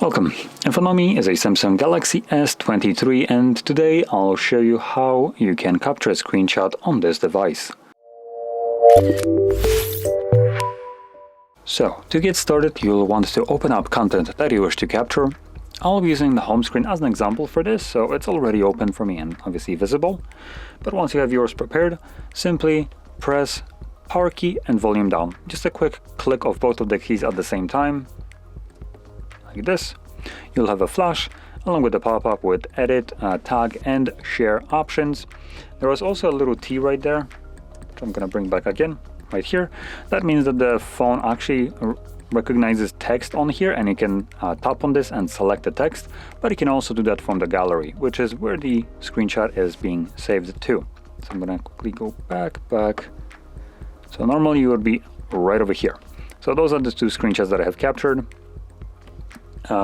Welcome. In front of me is a Samsung Galaxy S23 and today I'll show you how you can capture a screenshot on this device. So, to get started you'll want to open up content that you wish to capture. I'll be using the home screen as an example for this, so it's already open for me and obviously visible. But once you have yours prepared, simply press power key and volume down. Just a quick click of both of the keys at the same time. Like this. You'll have a flash along with a pop-up with edit, tag and share options. There was also a little T right there, which I'm gonna bring back again right here. That means that the phone actually recognizes text on here and you can tap on this and select the text, but you can also do that from the gallery, which is where the screenshot is being saved to. So I'm gonna quickly go back. So normally you would be right over here. So those are the two screenshots that I have captured.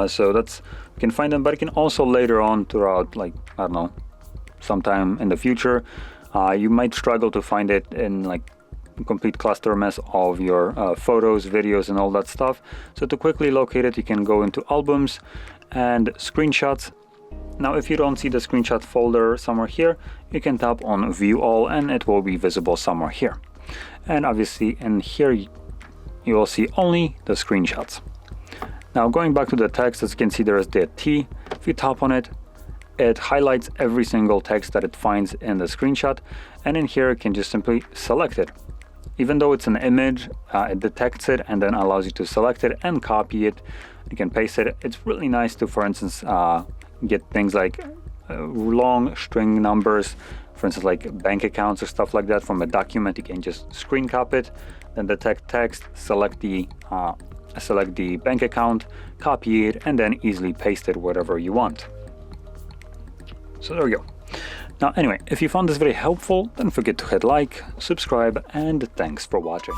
So that's, you can find them, but you can also later on throughout, like, I don't know, sometime in the future, you might struggle to find it in like a complete cluster mess of your photos, videos and all that stuff. So to quickly locate it, you can go into albums and screenshots. Now if you don't see the screenshot folder somewhere here, you can tap on view all and it will be visible somewhere here. And obviously in here you will see only the screenshots. Now going back to the text, as you can see there is the T. If you tap on it, it highlights every single text that it finds in the screenshot, and in here you can just simply select it. Even though it's an image, it detects it and then allows you to select it and copy it. You can paste it. It's really nice to, for instance, get things like long string numbers, for instance like bank accounts or stuff like that from a document. You can just screen cap it, then detect text, select the bank account, copy it, and then easily paste it wherever you want. So there we go. Now anyway, if you found this very helpful, don't forget to hit like, subscribe, and thanks for watching.